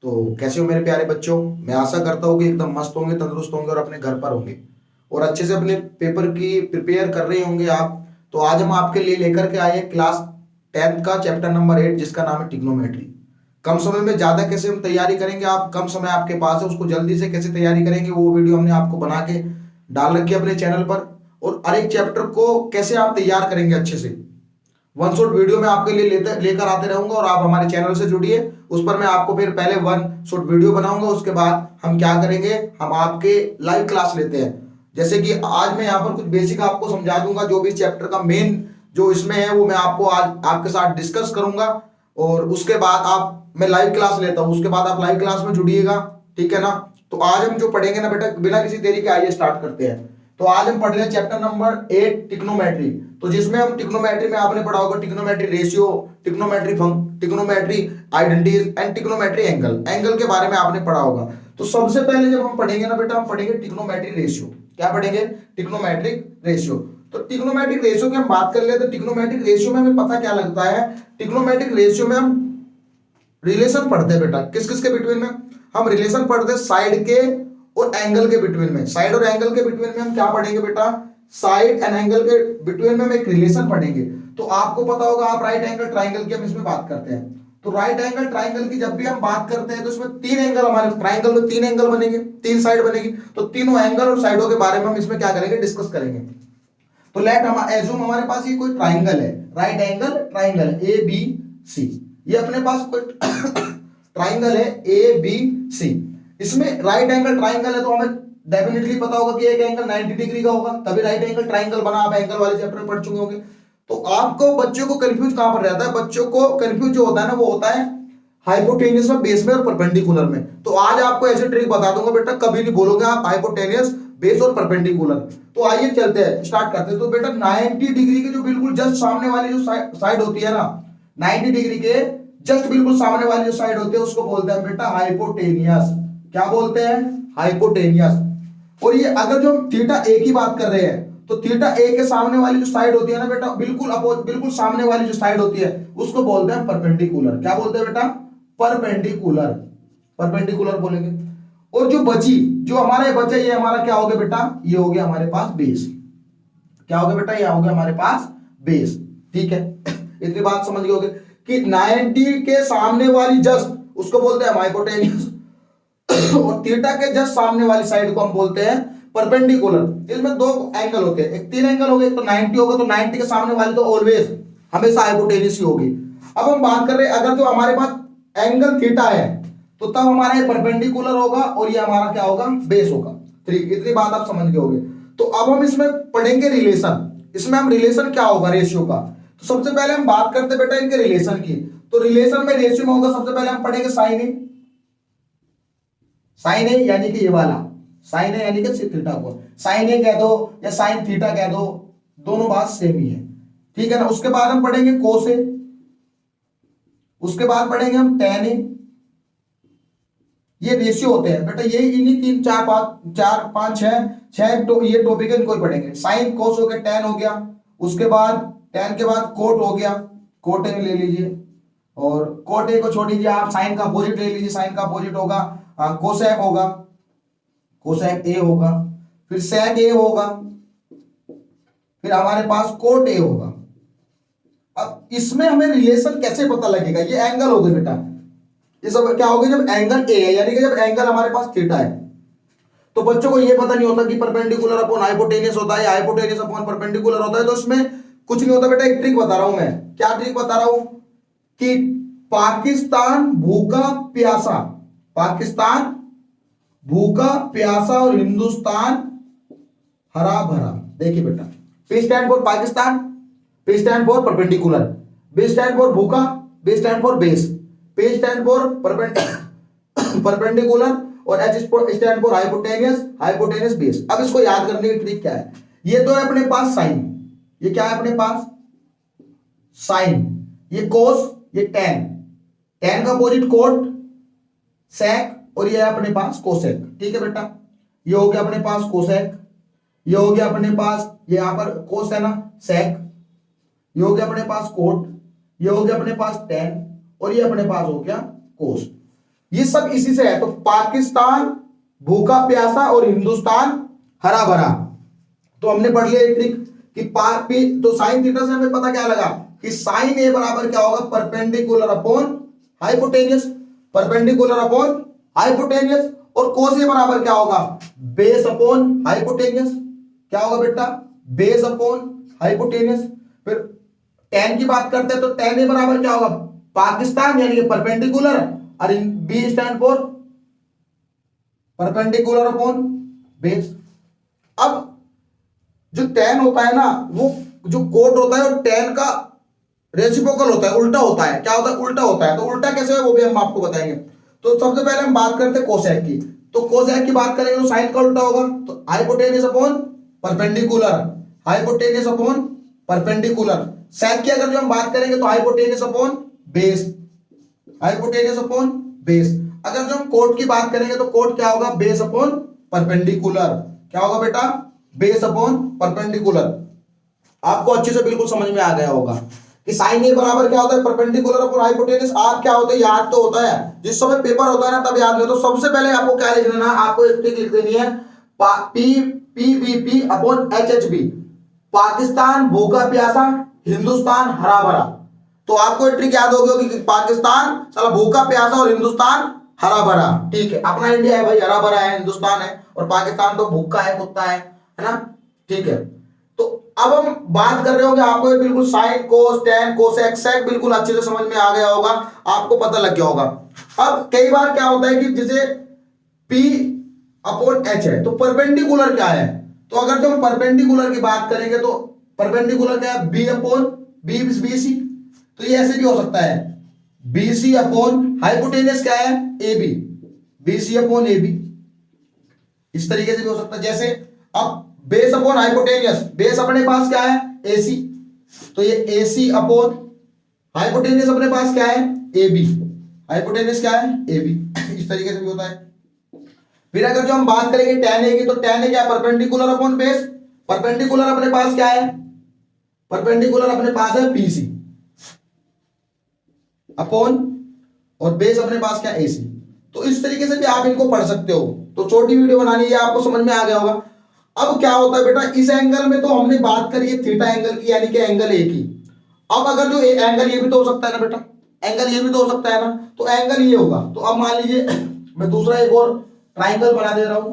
तो कैसे हो मेरे प्यारे बच्चों? मैं आशा करता हूँ कि एकदम मस्त होंगे, तंदुरुस्त होंगे और अपने घर पर होंगे और अच्छे से अपने पेपर की प्रिपेयर कर रहे होंगे आप। तो आज हम आपके लिए लेकर के आए हैं क्लास 10th का चैप्टर नंबर 8 जिसका नाम है ट्रिग्नोमेट्री। कम समय में ज्यादा कैसे हम तैयारी करेंगे, आप कम समय आपके पास है उसको जल्दी से कैसे तैयारी करेंगे, वो वीडियो हमने आपको बना के डाल रखी है अपने चैनल पर। और हर एक चैप्टर को कैसे आप तैयार करेंगे अच्छे से, वन शॉट वीडियो में आपके लिए लेकर आते रहूंगा। और आप हमारे चैनल से जुड़िए, उस पर मैं आपको फिर पहले वन शॉट वीडियो बनाऊंगा, उसके बाद हम क्या करेंगे, हम आपके लाइव क्लास लेते हैं। जैसे कि आज मैं यहाँ पर कुछ बेसिक आपको समझा दूंगा, जो भी चैप्टर का मेन जो इसमें है वो मैं आपको आज आपके साथ डिस्कस करूंगा। और उसके बाद आप मैं लाइव क्लास लेता हूँ, उसके बाद आप लाइव क्लास में जुड़िएगा, ठीक है ना। तो आज हम जो पढ़ेंगे ना बेटा, बिना किसी देरी के आइए स्टार्ट करते हैं। तो आज हम पढ़ रहे हैं चैप्टर नंबर 8 ट्रिग्नोमेट्री। तो जिसमें हम ट्रिग्नोमेट्री में आपने पढ़ा होगा trigonometry ratio, trigonometry identities and trigonometry angle के बारे में आपने पढ़ा होगा। तो सबसे पहले जब हम पढ़ेंगे ना बेटा, हम पढ़ेंगे ट्रिग्नोमेट्री रेशियो। क्या पढ़ेंगे? Trigonometric ratio. तो ट्रिग्नोमेट्रिक रेशियो की हम बात कर ले तो ट्रिग्नोमेट्रिक रेशियो में हमें पता क्या लगता है, ट्रिग्नोमेट्रिक रेशियो में हम रिलेशन पढ़ते हैं बेटा। किस किस के बिटवीन में हम रिलेशन पढ़ते हैं? साइड के और एंगल के बिटवीन में। साइड और एंगल के बिटवीन में हम क्या पढ़ेंगे बेटा? साइड एंड एंगल के बिटवीन में हम एक रिलेशन पढ़ेंगे। तो आपको पता होगा, आप राइट एंगल ट्राइंगल की हम इसमें बात करते हैं। तो राइट एंगल ट्राइंगल की जब भी हम बात करते हैं तो इसमें तीन एंगल, हमारे ट्राइंगल में तीन एंगल बनेंगे, तीन साइड बनेगी। तो तीनों एंगल और साइडों के बारे में हम इसमें क्या करेंगे, डिस्कस करेंगे। तो लेट हम एज्यूम हमारे पास ये कोई ट्राइंगल है, right angle triangle A B C. ये अपने पास कोई ट्राइंगल है ए बी सी। इसमें राइट एंगल ट्राइंगल है तो हमें डेफिनेटली पता होगा कि एक एंगल 90 डिग्री का होगा, तभी राइट एंगल ट्राइंगल बना। आप एंगल वाले चैप्टर में पढ़ चुके होंगे। तो आपको बच्चों को कंफ्यूज कहां पर रहता है? बच्चों को कंफ्यूज जो होता है ना, वो होता है हाइपोटेनियस में, बेस में और परपेंडिकुलर में। तो आज आपको ऐसे ट्रिक बता दूंगा बेटा, कभी नहीं बोलोगे आप हाइपोटेनियस, बेस और परपेंडिकुलर। तो आइए चलते हैं, स्टार्ट करते हैं। तो बेटा 90 डिग्री के जो बिल्कुल जस्ट सामने वाली जो साइड होती है ना, 90 डिग्री के जस्ट बिल्कुल सामने वाली जो साइड होती है उसको बोलते हैं बेटा हाइपोटेनियस। क्या बोलते हैं? हाइपोटेनियस। और ये अगर जो थीटा ए की बात कर रहे हैं तो थीटा ए के सामने वाली जो साइड होती है ना बेटा, बिल्कुल सामने वाली जो साइड होती है उसको बोलते हैं परपेंडिकुलर। क्या बोलते हैं बेटा? परपेंडिकुलर। परपेंडिकुलर बोलेंगे। और जो बची, जो हमारा ये बचा, ये हमारा क्या हो गया बेटा? ये हो गया हमारे पास बेस। क्या हो गया बेटा? ये हो गया हमारे पास बेस। ठीक है, इतनी बात समझ गए कि 90 के सामने वाली जस्ट उसको बोलते हैं हाइपोटेन्यूस और थीटा के जस्ट सामने वाली साइड को हम बोलते हैं परपेंडिकुलर। इसमें दो एंगल होते हैं, एक तीन एंगल हो गए, एक तो 90 होगा, तो 90 के सामने वाली तो ऑलवेज हमेशा हाइपोटेन्यूस ही होगी। अब हम बात कर रहे हैं, अगर जो हमारे पास एंगल थीटा है तो तब हमारा ये परपेंडिकुलर होगा और ये हमारा क्या होगा? बेस होगा। ठीक, इतनी बात आप समझ गए होंगे। तो अब हम इसमें पढ़ेंगे रिलेशन। इसमें हम रिलेशन क्या होगा रेशियो का। तो सबसे पहले हम बात करते बेटा इनके रिलेशन की। तो रिलेशन में रेशियो में होगा, सबसे पहले हम पढ़ेंगे साइन ए। साइन ए यानी कि ये वाला साइन ए, यानी कि थीटा को साइन ए कह दो या साइन थीटा कह दो, दोनों बात सेम ही है। ठीक है ना। उसके बाद हम पढ़ेंगे कोस ए, उसके बाद पढ़ेंगे हम टेन ए। ये रेशियो होते हैं बेटा, ये इन्हीं तीन चार पांच छह तो ये टॉपिक है, इनको पढ़ेंगे। साइन कोस हो गया, टेन हो गया, उसके बाद टेन के बाद कोट हो गया, कोट ए ले लीजिए। और कोट ए को छोड़ दीजिए, आप साइन का अपोजिट ले लीजिए, साइन का अपोजिट होगा कोसेक होगा, कोसेक ए होगा, फिर सेक ए होगा, फिर हमारे पास कोट ए होगा। अब इसमें हमें रिलेशन कैसे पता लगेगा? ये एंगल हो गए बेटा, ये सब क्या हो गया? जब एंगल ए है, यानी कि जब एंगल हमारे पास थीटा है, तो बच्चों को ये पता नहीं होता कि परपेंडिकुलर अपॉन हाइपोटेनियस होता है, हाइपोटेनियस अपॉन परपेंडिकुलर होता है। तो इसमें कुछ नहीं होता बेटा, एक ट्रिक बता रहा हूं मैं। क्या ट्रिक बता रहा हूं? कि पाकिस्तान भूखा प्यासा, पाकिस्तान भूखा प्यासा और हिंदुस्तान हरा भरा। देखिए बेटा, P stand for Pakistan, P stand for perpendicular, B stand for भूखा, B stand for base, P stand for perpendicular और H stand for hypotenuse, hypotenuse base. अब इसको याद करने की ट्रिक क्या है? ये तो है अपने पास साइन, ये क्या है अपने पास? साइन, ये कोस, ये टेन, टेन का अपोजिट कोट सेक, और ये है अपने पास कोसेक। ठीक है बेटा, ये हो गया अपने पास कोसेक, ये हो गया अपने पास, ये यहां पर कोस है ना, सेक, ये हो गया अपने पास कोट, ये हो गया अपने पास टेन, और ये अपने पास हो गया कोस। ये सब इसी से है। तो पाकिस्तान भूखा प्यासा और हिंदुस्तान हरा भरा। तो हमने पढ़ लिया एक ट्रिक कि तो साइन थीटा से हमें पता क्या लगा कि साइन ए बराबर क्या होगा, perpendicular upon hypotenuse, perpendicular upon hypotenuse. और कोस ए बराबर क्या होगा, बेस अपॉन हाइपोटेनियस। क्या होगा बेटा, बेस अपॉन हाइपोटेनियस। फिर टेन की बात करते हैं तो टेन ए बराबर क्या होगा, पाकिस्तान यानी कि परपेंडिकुलर, और B stand for perpendicular upon base. अब जो टेन होता है ना, वो जो कोट होता है वो टेन का रेसिप्रोकल होता है, उल्टा होता है। क्या होता है, उल्टा होता है। तो उल्टा कैसे है वो भी हम आपको बताएंगे। तो सबसे पहले हम बात करते हैं कोसेक की। तो कोसेक की बात करेंगे तो साइन का उल्टा होगा, तो hypotenuse upon perpendicular, hypotenuse upon perpendicular. Sec की अगर जो हम बात करेंगे तो hypotenuse upon base, hypotenuse upon base. अगर जो हम कोट की बात करेंगे तो कोट क्या होगा, बेस अपॉन परपेंडिकुलर। क्या होगा बेटा, बेस अपॉन परपेंडिकुलर। आपको अच्छे से बिल्कुल समझ में आ गया होगा कि साइन ए बराबर क्या होता है, परपेंडिकुलर अपॉन हाइपोटेनस। आर क्या होता है, याद तो होता है, जिस समय पेपर होता है ना तब याद नहीं। तो सबसे पहले आपको क्या लिख लेना, आपको एक ट्रिक लिख देनी है, पी पीवीपी अपॉन एचएचबी, पाकिस्तान भूखा प्यासा, हिंदुस्तान हरा भरा। तो आपको एक ट्रिक याद होगी कि पाकिस्तान साला भूखा प्यासा और हिंदुस्तान हरा भरा। ठीक है, अपना इंडिया है भाई, हरा भरा है, हिंदुस्तान है, और पाकिस्तान तो भूखा है, कुत्ता है ना। ठीक है, तो अब हम बात कर रहे होंगे, आपको बिल्कुल sine cos tan cosec sec बिल्कुल अच्छे से समझ में आ गया होगा, आपको पता लग गया होगा। अब कई बार क्या होता है कि जैसे P अपॉन H है, तो परपेंडिकुलर क्या है, तो अगर जो हम परपेंडिकुलर की बात करेंगे तो परपेंडिकुलर क्या है, B अपॉन बी सी। तो ये ऐसे भी हो सकता है, बी सी अपॉन हाइपोटेनियस क्या है, A B, B C upon A B. इस तरीके से भी हो सकता है। जैसे अब बेस अपॉन हाइपोटेनियस, बेस अपने पास क्या है, AC, तो ये AC अपॉन हाइपोटेनियस अपने पास क्या है, AB, हाइपोटेनियस क्या है, AB। इस तरीके से भी होता है। फिर अगर जो हम बात करेंगे tan A की, तो tan A क्या है, परपेंडिकुलर अपॉन बेस, परपेंडिकुलर अपने पास क्या है, परपेंडिकुलर अपने पास है PC अपॉन, और बेस अपने पास क्या है, AC। तो इस तरीके से भी आप इनको पढ़ सकते हो। तो छोटी वीडियो बनानी है, आपको समझ में आ गया होगा। अब क्या होता है बेटा, इस एंगल में तो हमने बात करी है थीटा एंगल की, यानी कि एंगल ए की। अब अगर जो एंगल ये भी तो हो सकता है ना बेटा, एंगल ये भी तो हो सकता है ना, तो एंगल ये होगा। तो अब मान लीजिए मैं दूसरा एक और ट्राइंगल बना दे रहा हूं,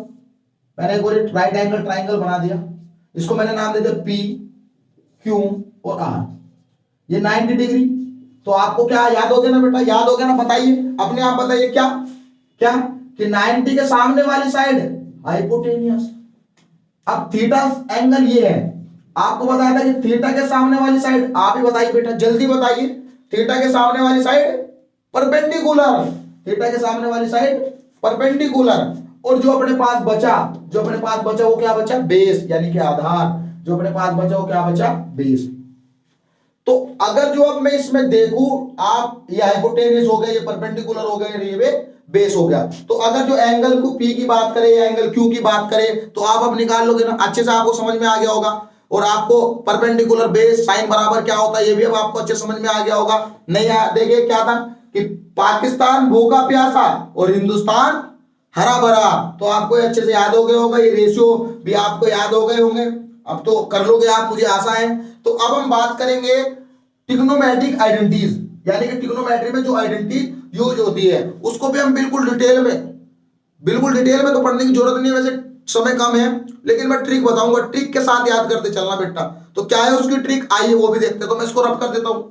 मैंने एक और राइट एंगल ट्राइंगल बना दिया, इसको मैंने नाम दे दिया P Q और R, ये 90 डिग्री। तो आपको क्या याद हो गया ना बेटा, याद हो गया ना, बताइए अपने आप बताइए क्या क्या कि 90 के सामने वाली साइड हाइपोटेनियस। अब थीटा एंगल ये है, आपको बताया था कि थीटा के सामने वाली साइड, आप ही बताइए बेटा, जल्दी बताइए, थीटा के सामने वाली साइड परपेंडिकुलर, थीटा के सामने वाली साइड परपेंडिकुलर। और जो अपने पास बचा, जो अपने पास बचा वो क्या बचा, बेस, यानी कि आधार। जो अपने पास बचा वो क्या बचा, बेस। तो अगर जो अब मैं इसमें देखूं, आप ये हाइपोटेनियस हो गया, ये परपेंडिकुलर हो गया, ये बेस हो गया। तो अगर जो एंगल को P की बात करें या एंगल Q की बात करें, तो आप अब निकाल लोगे ना, अच्छे से आपको समझ में आ गया होगा। और आपको परपेंडिकुलर बेस साइन बराबर क्या होता है ये भी अब आपको अच्छे समझ में आ गया होगा। नहीं देखिए क्या था कि पाकिस्तान भूखा प्यासा और हिंदुस्तान हरा भरा। तो आपको अच्छे से याद हो गया होगा, ये रेशियो भी आपको याद हो गए होंगे, अब तो कर लोगे आप, मुझे आशा है। तो अब हम बात करेंगे ट्रिग्नोमेट्रिक आइडेंटिटीज, यानी कि ट्रिग्नोमेट्री में जो आइडेंटिटी यूज होती है उसको भी हम बिल्कुल डिटेल में तो पढ़ने की जरूरत नहीं है, वैसे समय कम है, लेकिन मैं ट्रिक बताऊंगा, ट्रिक के साथ याद करते चलना बेटा। तो क्या है उसकी ट्रिक, आइए वो भी देखते हैं। तो मैं इसको रब कर देता हूं,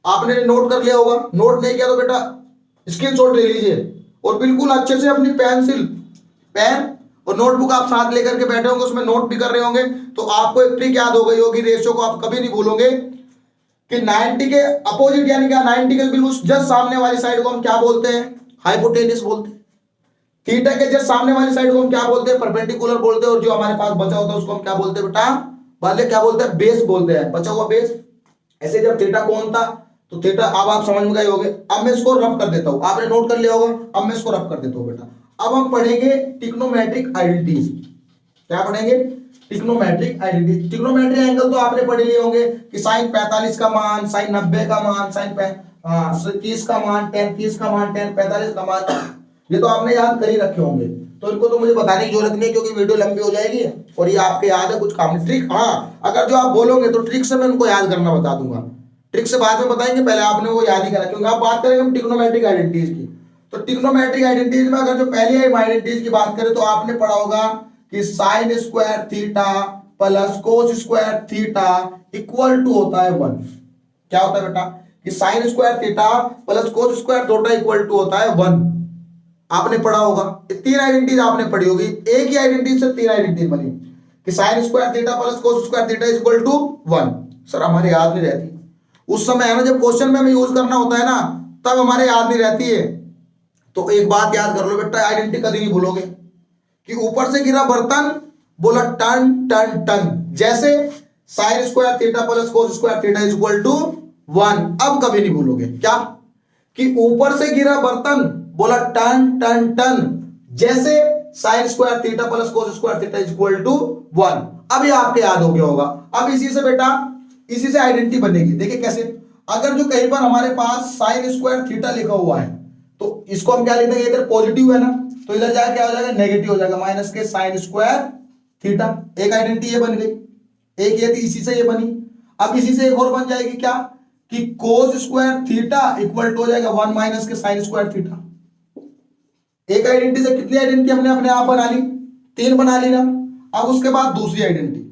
आपने नोट कर लिया होगा, नोट नहीं किया तो बेटा स्क्रीनशॉट ले लीजिए, और बिल्कुल अच्छे से अपनी पेन और नोटबुक आप साथ लेकर के बैठे होंगे, उसमें नोट भी कर रहे होंगे। तो आपको एक ट्रिक याद हो गई होगी, रेशियो को आप कभी नहीं भूलोगे कि 90 के अपोजिट, यानी क्या 90 के बिल्कुल जस्ट सामने वाली साइड को हम क्या बोलते हैं, हाइपोटेनियस बोलते हैं। थीटा के जस्ट सामने वाली साइड को हम क्या बोलते हैं, परपेंडिकुलर बोलते हैं। और जो हमारे पास बचा होता है उसको हम क्या बोलते हैं बेटा, पहले क्या बोलते हैं, बेस बोलते हैं, बचा हुआ बेस। ऐसे जब थीटा कौन था, तो थीटा अब आप समझ में गए होंगे। अब मैं इसको रब कर देता हूं, आपने नोट कर लिया होगा, अब मैं इसको रब कर देता हूं बेटा। अब हम पढ़ेंगे ट्रिग्नोमेट्रिक आइडेंटिटीज। क्या पढ़ेंगे, ट्रिग्नोमेट्रिक आइडेंटिटी। ट्रिग्नोमेट्रिक एंगल तो आपने पढ़े लिए होंगे कि साइन 45 का मान, साइन 90 का मान, साइन हाँ 30 का मान 10, 30 का मान 10, 45 का मान, ये तो आपने याद कर ही रखे होंगे, तो इनको तो मुझे बताने की जरूरत नहीं क्योंकि वीडियो लंबी हो जाएगी और ये आपके याद है, कुछ काम ट्रिक। हाँ अगर जो आप बोलोगे तो ट्रिक से मैं उनको याद करना बता दूंगा, ट्रिक से बाद में बताएंगे, पहले आपने वो याद ही करा, क्योंकि आप बात करेंगे हम ट्रिग्नोमेट्रिक आइडेंटिटीज की, तो ट्रिग्नोमेट्रिक आइडेंटिटीज में अगर जो पहली आइडेंटिटीज की बात करें तो आपने पढ़ा होगा कि sine square theta plus cos square theta equal to होता है 1। क्या होता है बेटा कि sine square theta plus cos square theta equal to होता है 1। आपने पढ़ा होगा, ये 3 आइडेंटिटीज आपने पढ़ी होगी, एक ही आइडेंटिटी से 3 आइडेंटिटीज बनी कि sine square theta plus cos square theta is equal to 1। Sir हमारे याद नहीं रहती उस समय, है ना, जब क्वेश्चन में हमें यूज करना होता है ना तब हमारे याद नहीं रहती है। तो एक बात याद कर लो बेटा, आइडेंटिटी कभी नहीं भूलोगे कि ऊपर से गिरा बर्तन, बोला टन टन टन, जैसे sine square theta plus cos square theta is equal to 1। अब कभी नहीं भूलोगे क्या कि ऊपर से गिरा बर्तन, बोला टन टन टन, जैसे sine square theta plus cos square theta is equal to 1। अब ये आपके याद हो गया होगा। अब इसी से बेटा, इसी से आइडेंटिटी बनेगी। देखिए कैसे, अगर जो कहीं पर हमारे पास साइन स्क्वायर थीटा लिखा हुआ है तो इसको हम क्या लिख देंगे, इधर पॉजिटिव है ना तो इधर जाके क्या हो जाएगा, नेगेटिव हो जाएगा, माइनस के साइन स्क्वायर थीटा। एक आइडेंटिटी ये बन गई, एक ये थी, इसी से ये बनी। अब इसी से एक और बन जाएगी क्या कि cos square theta equal to हो जाएगा 1 माइनस के साइन स्क्वायर थीटा। एक आइडेंटिटी से कितनी आइडेंटिटी हमने अपने आप बना ली, 3 बना ली ना। अब उसके बाद दूसरी आइडेंटिटी,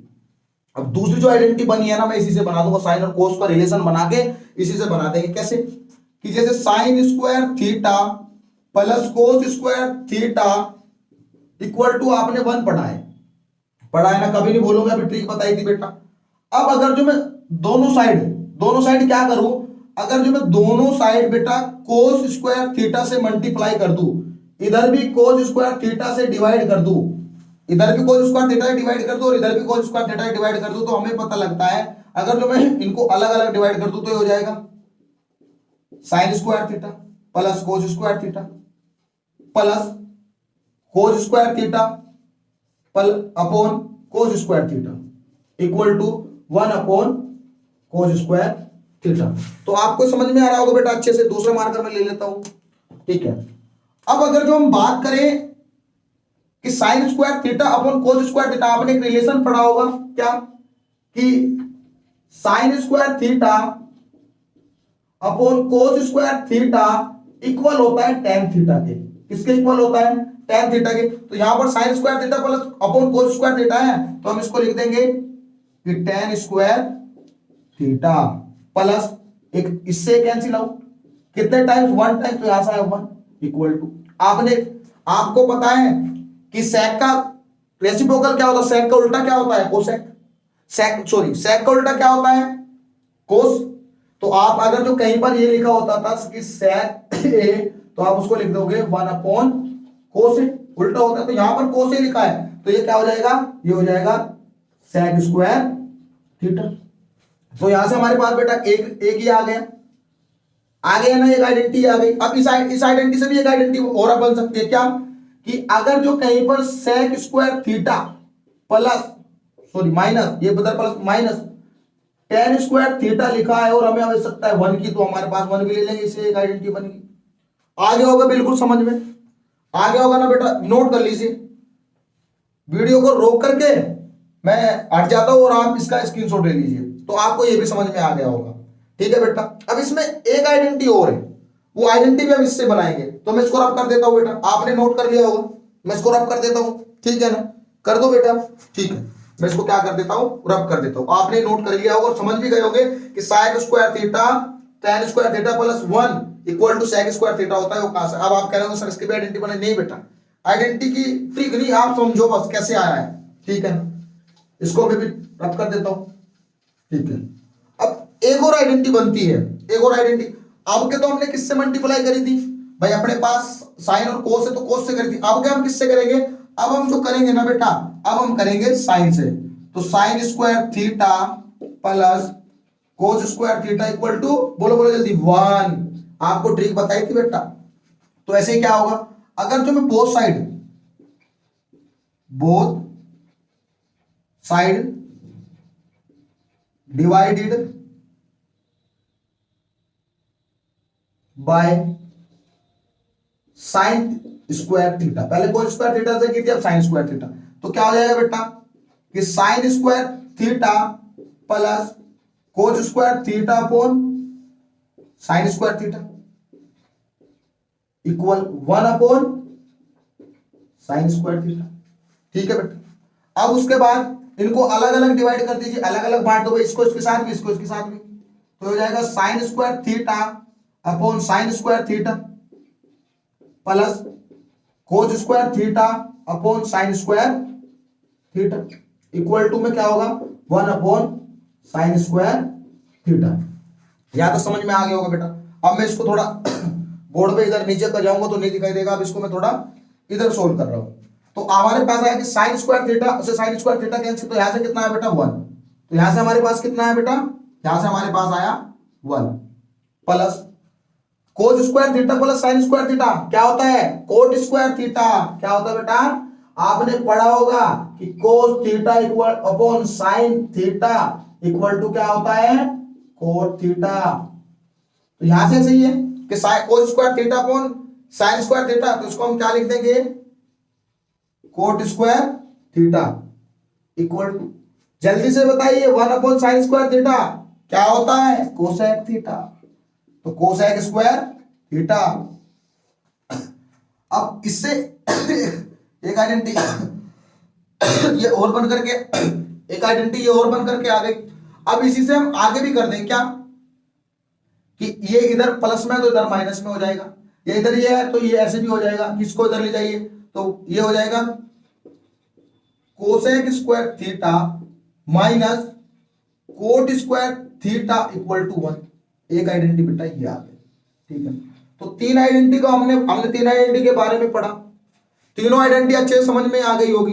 अब दूसरी जो आइडेंटिटी बनी है ना मैं इसी से बना दूंगा, साइन और कोस का रिलेशन बना के इसी से बना देंगे। कैसे कि जैसे sine square theta plus cos square theta equal to, आपने 1 पढ़ा है ना, कभी नहीं बोलूंगा, अभी ट्रिक बताई थी बेटा। अब अगर जो मैं दोनों साइड क्या करूं, अगर जो मैं दोनों साइड बेटा कोस स्क्वायर थीटा से मल्टीप्लाई कर दूं, इधर भी कोस स्क्वायर थीटा से डिवाइड कर दूं, इधर भी कोस स्क्वायर थीटा से डिवाइड कर दूं और इधर भी कोस स्क्वायर थीटा से डिवाइड कर दूं, तो हमें पता लगता है अगर जो मैं इनको अलग अलग डिवाइड कर दूं तो ये हो जाएगा sine square theta plus cos square theta plus cos square theta upon cos square theta equal to 1 upon cos square theta. तो आपको समझ में आ रहा होगा बेटा अच्छे से। दूसरा मार्कर मैं ले लेता हूं, ठीक है। अब अगर जो हम बात करें कि sine square theta upon cos square theta, आपने एक रिलेशन पढ़ा होगा क्या कि sine square theta upon cos square theta equal होता है टेन थीटा के। किसके इक्वल होता है, टेन थीटा के। तो यहां पर sign square theta plus upon cos square theta है तो हम इसको लिख देंगे कि टेन स्क्वायर थीटा प्लस एक इससे कैंसिल आउट, कितने टाइम्स, 1 टाइम, तो यहां से आया 1 इक्वल टू, आपको पता है कि सेक का रेसिप्रोकल क्या होता है, सेक का उल्टा क्या होता है, कोसेक। सेक का उल्टा क्या होता है, कोस। तो आप अगर जो कहीं पर ये लिखा होता था कि सेक ए, तो आप उसको लिख दोगे 1 अपॉन कोस ए, उल्टा होता है तो यहां पर कोस ए लिखा है तो ये क्या हो जाएगा, ये हो जाएगा सेक स्क्वायर थीटा। तो यहां से हमारे पास बेटा एक ही आ गया ना, एक आइडेंटिटी आ गई। अब इस आइडेंटिटी से भी एक आइडेंटिटी और बन सकती है क्या कि अगर जो कहीं पर sec square theta plus minus, ये बदल plus minus tan square theta लिखा है और हमें आवश्यकता है 1 की, तो हमारे पास 1 भी ले लेंगे, इससे एक आइडेंटिटी बनेगी। आगे होगा बिल्कुल समझ में आ गया होगा ना बेटा, नोट कर लीजिए, वीडियो को रोक करके मैं हट जाता हूं और आप इसका स्क्रीनशॉट ले लीजिए तो आपको ये भी समझ में आ गया होगा। ठीक है बेटा, अब इसमें एक आइडेंटिटी और है, वो आइडेंटिटी भी हम इससे बनाएंगे, तो मैं इसको रब कर देता हूं बेटा, आपने नोट कर लिया होगा, मैं इसको रब कर देता हूं, ठीक है ना, कर दो बेटा, ठीक है। मैं इसको क्या कर देता हूं, रब कर देता हूं, आपने नोट कर लिया होगा और समझ भी गए होंगे कि sine square theta tan square theta plus 1 equal to sec square theta होता है, वो कहां से। अब आप कह रहे हो सर इसकी भी आइडेंटिटी बने, नहीं बेटा, आइडेंटिटी की ट्रिक नहीं, आप समझो बस कैसे आया है, ठीक है। इसको मैं भी रब कर देता हूं, ठीक है। अब एक और आइडेंटिटी बनती है, एक और आइडेंटिटी, अब के तो हमने किससे मल्टीप्लाई करी थी भाई, अपने पास साइन और कोस है तो कोस से करी थी, अब क्या हम किससे करेंगे, अब हम जो करेंगे ना बेटा, अब हम करेंगे साइन से। तो sine square theta plus cos square theta equal to, बोलो बोलो जल्दी, 1। आपको ट्रिक बताई थी बेटा। तो ऐसे क्या होगा, अगर जो मैं both side divided by sine square theta. पहले कोस स्क्वायर थीटा से की थी, अब साइन स्क्वायर थीटा। तो क्या हो जाएगा बेटा कि sine square theta plus cos square theta upon sine square theta equal 1 upon sine square theta. ठीक है बेटा। अब उसके बाद इनको अलग अलग डिवाइड कर दीजिए, अलग अलग बांट दो, इसको इसके साथ भी, इसको इसके साथ भी। तो हो जाएगा sine square theta upon sine square theta plus cos square theta upon sine square theta equal to में क्या होगा 1 अपॉन साइन स्क्वायर थीटा। या तो समझ में आ गया होगा बेटा। अब मैं इसको थोड़ा बोर्ड पे इधर नीचे कर जाऊंगा तो नहीं दिखाई देगा, अब इसको मैं थोड़ा इधर सोल्व कर रहा हूं। तो हमारे पास आया कि साइन स्क्वायर थीटा से साइन स्क्वायर थीटा कैंसिल, तो यहां से कितना है बेटा 1। तो यहां से हमारे पास कितना है बेटा, यहां से हमारे पास आया 1 plus cos square theta plus sign square theta क्या होता है कोट स्क्वायर थीटा। क्या होता है बेटा, आपने पढ़ा होगा कि cos theta equal upon sine theta equal to क्या होता है कोट थीटा। तो यहां से सही है कि cos square theta upon sine square theta, तो इसको हम क्या लिख देंगे cot square theta equal to, जल्दी से बताइए 1 अपॉन साइन स्क्वायर थीटा क्या होता है कोसेक थीटा। तो कोसेक स्क्वायर थीटा। अब इससे एक आइडेंटिटी ये और बन करके एक आइडेंटिटी ये और बन करके आ गई। अब इसी से हम आगे भी कर दें क्या कि ये इधर प्लस में तो इधर माइनस में हो जाएगा, ये इधर ये है तो ये ऐसे भी हो जाएगा। किसको इधर ले जाइए तो ये हो जाएगा cosec square theta minus cot square theta equal to 1। एक आइडेंटिटी बेटा ये आ गया। ठीक है, तो तीन आइडेंटिटी को हमने तीन आइडेंटिटी के बारे में पढ़ा। तीनों आइडेंटिटी अच्छे से समझ में आ गई होगी।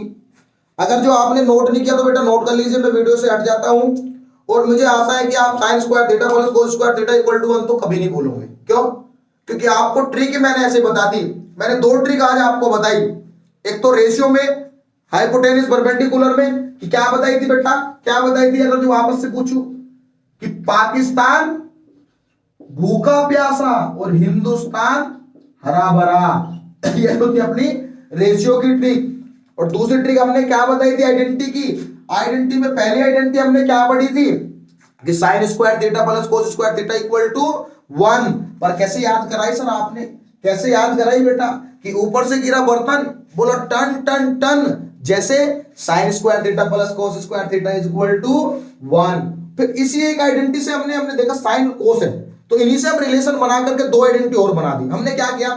अगर जो आपने नोट नहीं किया तो बेटा नोट कर लीजिए, मैं वीडियो से हट जाता हूं। और मुझे आशा है कि आप sine square theta plus cos square theta equal to 1 तो कभी नहीं भूलोगे। क्यों? क्योंकि आपको ट्रिक मैंने ऐसे बता दी। मैंने दो ट्रिक आज आपको बताई, एक तो रेशियो में, हाइपोटेन्यूस परपेंडिकुलर में कि क्या बताई थी बेटा, क्या बताई थी। अगर जो वापस से पूछूं कि पाकिस्तान भूखा प्यासा और हिंदुस्तान हरा भरा, ये तो थी अपनी रेशियो की ट्रिक। और दूसरी ट्रिक हमने क्या बताई थी आइडेंटिटी की। आइडेंटिटी में पहली आइडेंटिटी हमने क्या पढ़ी थी कि sine square theta plus cos square theta equal to 1। पर कैसे याद कराई सर आपने, कैसे याद कराई बेटा कि ऊपर से गिरा बर्तन, बोला टन टन टन, जैसे sine square theta plus cos square theta is equal to 1। फिर इसी एक आइडेंटिटी से हमने देखा साइन कोस है, तो इन्हीं से हम रिलेशन बना करके दो आइडेंटिटी और बना दी। हमने क्या किया,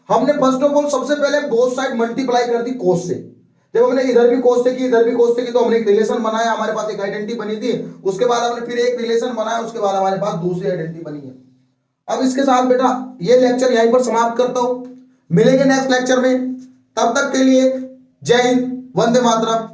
हमने फर्स्ट ऑफ ऑल सबसे पहले बोथ साइड मल्टीप्लाई कर दी कोस से। जब हमने इधर भी कोस से की इधर भी कोस से की तो हमने एक रिलेशन बनाया, हमारे पास एक आइडेंटिटी बनी थी। उसके बाद हमने फिर एक रिलेशन बनाया, उसके बाद हमारे पास दूसरी आइडेंटिटी बनी है। अब इसके साथ बेटा ये लेक्चर यहीं पर समाप्त करता हूं, मिलेंगे नेक्स्ट लेक्चर में। तब तक के लिए जय हिंद, वंदे मातरम।